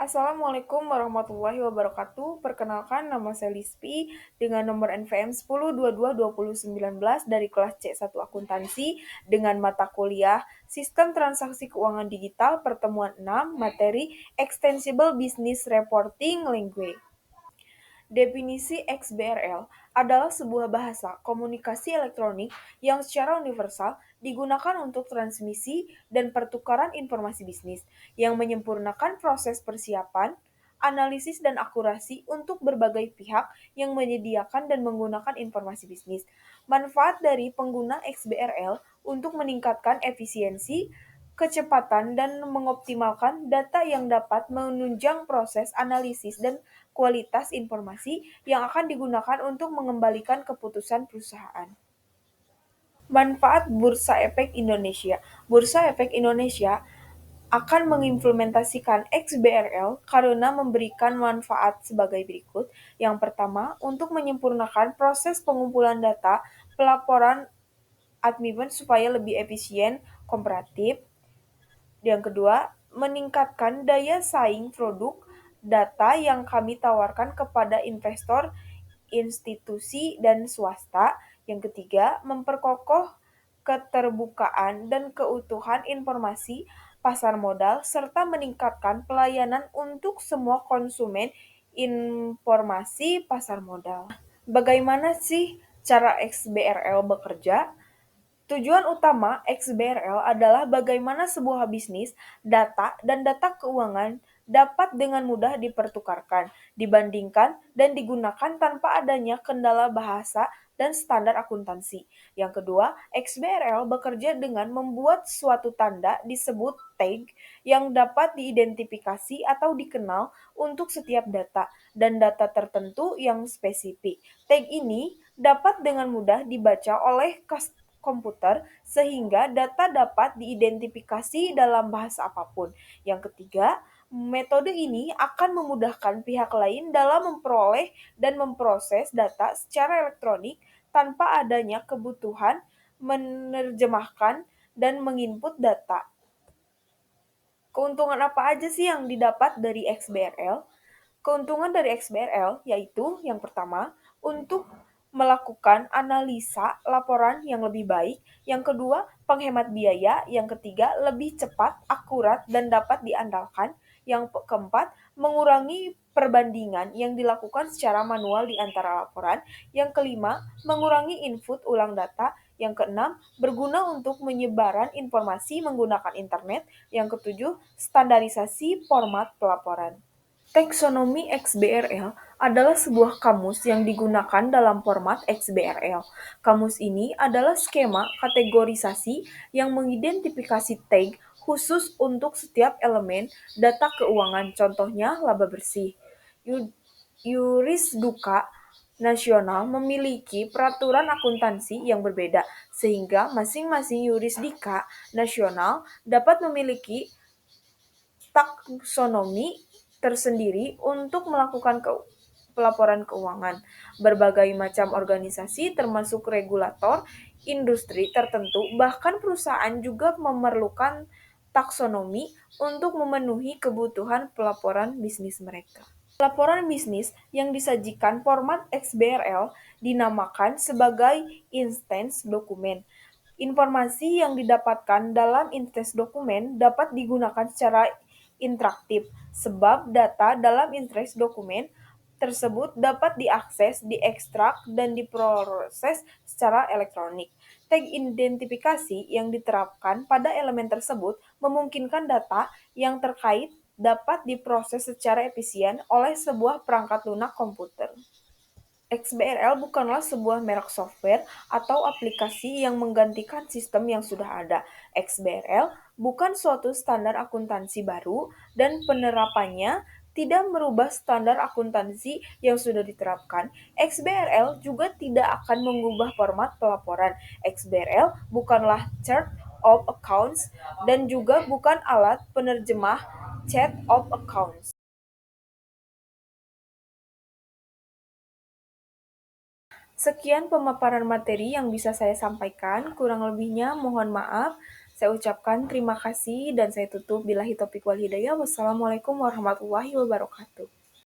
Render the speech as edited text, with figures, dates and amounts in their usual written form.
Assalamualaikum warahmatullahi wabarakatuh. Perkenalkan, nama saya Lispi dengan nomor NVM 10222019 dari kelas C1 Akuntansi dengan mata kuliah Sistem Transaksi Keuangan Digital Pertemuan 6 materi Extensible Business Reporting Language. Definisi XBRL adalah sebuah bahasa komunikasi elektronik yang secara universal digunakan untuk transmisi dan pertukaran informasi bisnis, yang menyempurnakan proses persiapan, analisis, dan akurasi untuk berbagai pihak yang menyediakan dan menggunakan informasi bisnis. Manfaat dari pengguna XBRL untuk meningkatkan efisiensi, kecepatan, dan mengoptimalkan data yang dapat menunjang proses analisis dan kualitas informasi yang akan digunakan untuk mengembalikan keputusan perusahaan. Manfaat Bursa Efek Indonesia. Bursa Efek Indonesia akan mengimplementasikan XBRL karena memberikan manfaat sebagai berikut. Yang pertama, untuk menyempurnakan proses pengumpulan data pelaporan admin supaya lebih efisien, komparatif. Yang kedua, meningkatkan daya saing produk data yang kami tawarkan kepada investor, institusi, dan swasta. Yang ketiga, memperkokoh keterbukaan dan keutuhan informasi pasar modal serta meningkatkan pelayanan untuk semua konsumen informasi pasar modal. Bagaimana sih cara XBRL bekerja? Tujuan utama XBRL adalah bagaimana sebuah bisnis, data, dan data keuangan dapat dengan mudah dipertukarkan, dibandingkan, dan digunakan tanpa adanya kendala bahasa dan standar akuntansi. Yang kedua, XBRL bekerja dengan membuat suatu tanda disebut tag yang dapat diidentifikasi atau dikenal untuk setiap data dan data tertentu yang spesifik. Tag ini dapat dengan mudah dibaca oleh komputer sehingga data dapat diidentifikasi dalam bahasa apapun. Yang ketiga, metode ini akan memudahkan pihak lain dalam memperoleh dan memproses data secara elektronik tanpa adanya kebutuhan menerjemahkan dan menginput data. Keuntungan apa aja sih yang didapat dari XBRL? Keuntungan dari XBRL yaitu yang pertama, untuk melakukan analisa laporan yang lebih baik, yang kedua, penghemat biaya, yang ketiga, lebih cepat, akurat, dan dapat diandalkan, yang keempat, mengurangi perbandingan yang dilakukan secara manual di antara laporan, yang kelima, mengurangi input ulang data, yang keenam, berguna untuk menyebaran informasi menggunakan internet, yang ketujuh, standarisasi format pelaporan. Taksonomi XBRL adalah sebuah kamus yang digunakan dalam format XBRL. Kamus ini adalah skema kategorisasi yang mengidentifikasi tag khusus untuk setiap elemen data keuangan, contohnya laba bersih. Yuris Duka nasional memiliki peraturan akuntansi yang berbeda, sehingga masing-masing yurisdika nasional dapat memiliki taksonomi tersendiri untuk melakukan pelaporan keuangan. Berbagai macam organisasi termasuk regulator, industri tertentu, bahkan perusahaan juga memerlukan taksonomi untuk memenuhi kebutuhan pelaporan bisnis mereka. Laporan bisnis yang disajikan format XBRL dinamakan sebagai instance dokumen. Informasi yang didapatkan dalam instance dokumen dapat digunakan secara interaktif, sebab data dalam instance dokumen tersebut dapat diakses, diekstrak, dan diproses secara elektronik. Tag identifikasi yang diterapkan pada elemen tersebut memungkinkan data yang terkait dapat diproses secara efisien oleh sebuah perangkat lunak komputer. XBRL bukanlah sebuah merek software atau aplikasi yang menggantikan sistem yang sudah ada. XBRL bukan suatu standar akuntansi baru dan penerapannya tidak merubah standar akuntansi yang sudah diterapkan. XBRL juga tidak akan mengubah format pelaporan. XBRL bukanlah chart of accounts dan juga bukan alat penerjemah chart of accounts. Sekian pemaparan materi yang bisa saya sampaikan, kurang lebihnya mohon maaf. Saya ucapkan terima kasih dan saya tutup billahi taufiq wal hidayah. Wassalamualaikum warahmatullahi wabarakatuh.